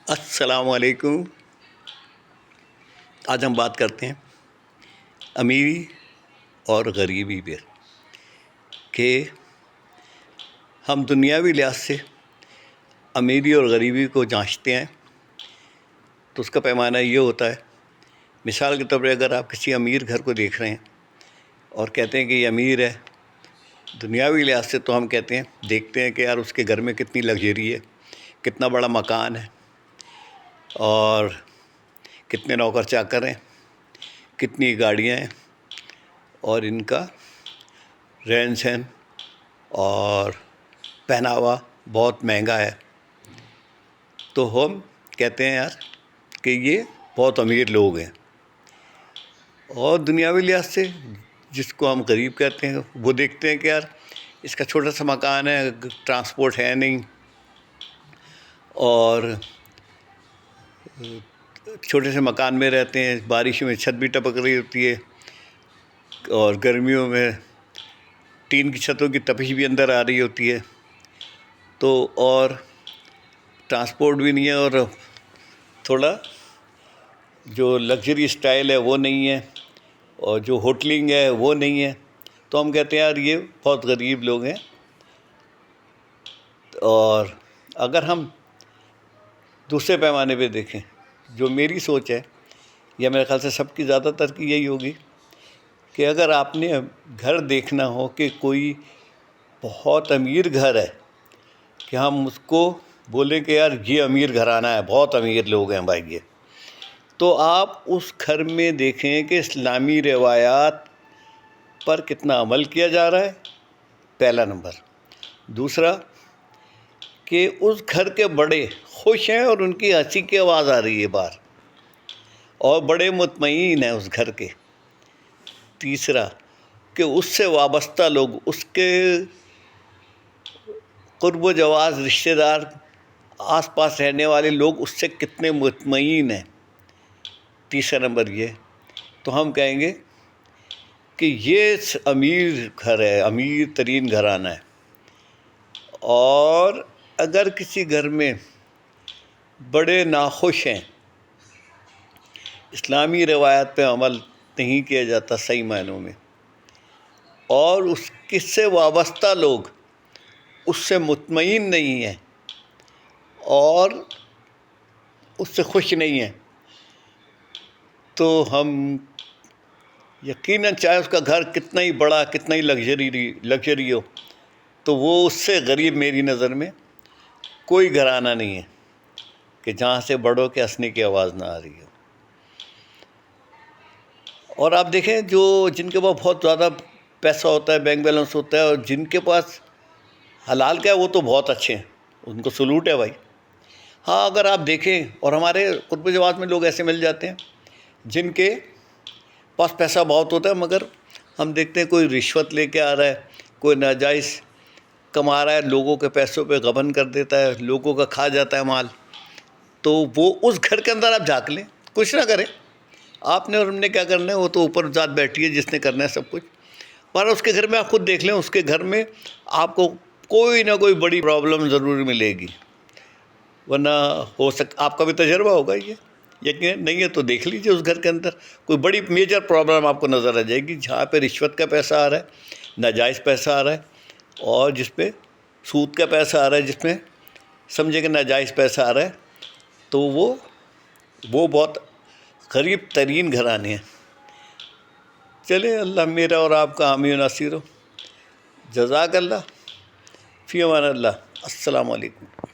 السلام علیکم۔ آج ہم بات کرتے ہیں امیری اور غریبی پہ کہ ہم دنیاوی لحاظ سے امیری اور غریبی کو جانچتے ہیں تو اس کا پیمانہ یہ ہوتا ہے، مثال کے طور پر اگر آپ کسی امیر گھر کو دیکھ رہے ہیں اور کہتے ہیں کہ یہ امیر ہے، دنیاوی لحاظ سے تو ہم کہتے ہیں دیکھتے ہیں کہ یار اس کے گھر میں کتنی لگژری ہے، کتنا بڑا مکان ہے اور کتنے نوکر چاکر ہیں، کتنی گاڑیاں ہیں اور ان کا رہن سہن اور پہناوا بہت مہنگا ہے، تو ہم کہتے ہیں یار کہ یہ بہت امیر لوگ ہیں۔ اور دنیاوی لحاظ سے جس کو ہم غریب کہتے ہیں وہ دیکھتے ہیں کہ یار اس کا چھوٹا سا مکان ہے، ٹرانسپورٹ ہے نہیں اور چھوٹے سے مکان میں رہتے ہیں، بارش میں چھت بھی ٹپک رہی ہوتی ہے اور گرمیوں میں ٹین کی چھتوں کی تپش بھی اندر آ رہی ہوتی ہے، تو اور ٹرانسپورٹ بھی نہیں ہے اور تھوڑا جو لگژری اسٹائل ہے وہ نہیں ہے اور جو ہوٹلنگ ہے وہ نہیں ہے، تو ہم کہتے ہیں یار یہ بہت غریب لوگ ہیں۔ اور اگر ہم دوسرے پیمانے پہ دیکھیں، جو میری سوچ ہے یا میرے خیال سے سب کی زیادہ تر کی یہی ہوگی کہ اگر آپ نے گھر دیکھنا ہو کہ کوئی بہت امیر گھر ہے کہ ہم اس کو بولیں کہ یار یہ امیر گھرانہ ہے، بہت امیر لوگ ہیں بھائی یہ، تو آپ اس گھر میں دیکھیں کہ اسلامی روایات پر کتنا عمل کیا جا رہا ہے، پہلا نمبر۔ دوسرا کہ اس گھر کے بڑے خوش ہیں اور ان کی ہنسی کی آواز آ رہی ہے باہر اور بڑے مطمئن ہیں اس گھر کے۔ تیسرا کہ اس سے وابستہ لوگ، اس کے قرب و جواز رشتہ دار، آس پاس رہنے والے لوگ اس سے کتنے مطمئن ہیں۔ تیسرا نمبر یہ تو ہم کہیں گے کہ یہ امیر گھر ہے، امیر ترین گھرانہ ہے۔ اور اگر کسی گھر میں بڑے ناخوش ہیں، اسلامی روایت پہ عمل نہیں کیا جاتا صحیح معنوں میں، اور اس سے وابستہ لوگ اس سے مطمئن نہیں ہیں اور اس سے خوش نہیں ہیں، تو ہم یقیناً چاہے اس کا گھر کتنا ہی بڑا، کتنا ہی لگژری ہو، تو وہ اس سے غریب میری نظر میں کوئی گھرانہ نہیں ہے کہ جہاں سے بڑوں کے ہنسنے کی آواز نہ آ رہی ہو۔ اور آپ دیکھیں جن کے پاس بہت زیادہ پیسہ ہوتا ہے، بینک بیلنس ہوتا ہے، اور جن کے پاس حلال کا ہے وہ تو بہت اچھے ہیں، ان کو سلوٹ ہے بھائی۔ ہاں اگر آپ دیکھیں اور ہمارے قرب جواد میں لوگ ایسے مل جاتے ہیں جن کے پاس پیسہ بہت ہوتا ہے مگر ہم دیکھتے ہیں کوئی رشوت لے کے آ رہا ہے، کوئی ناجائز کما رہا ہے، لوگوں کے پیسوں پہ غبن کر دیتا ہے، لوگوں کا کھا جاتا ہے مال، تو وہ اس گھر کے اندر آپ جھانک لیں، کچھ نہ کریں، آپ نے اور ہم نے کیا کرنا ہے، وہ تو اوپر ذات بیٹھی ہے جس نے کرنا ہے سب کچھ، پر اس کے گھر میں آپ خود دیکھ لیں، اس کے گھر میں آپ کو کوئی نہ کوئی بڑی پرابلم ضرور ملے گی، ورنہ آپ کا بھی تجربہ ہوگا یہ، یقین نہیں ہے تو دیکھ لیجیے اس گھر کے اندر کوئی بڑی میجر پرابلم آپ کو نظر آ جائے گی، جہاں پہ رشوت کا پیسہ آ رہا ہے، ناجائز پیسہ آ رہا ہے، اور جس پہ سود کا پیسہ آ رہا ہے، جس میں سمجھے کہ ناجائز پیسہ آ رہا ہے، تو وہ بہت غریب ترین گھرانے ہیں۔ چلے اللہ میرا اور آپ کا حامی و ناصر ہو۔ جزاک اللہ، فی امان اللہ، السلام علیکم۔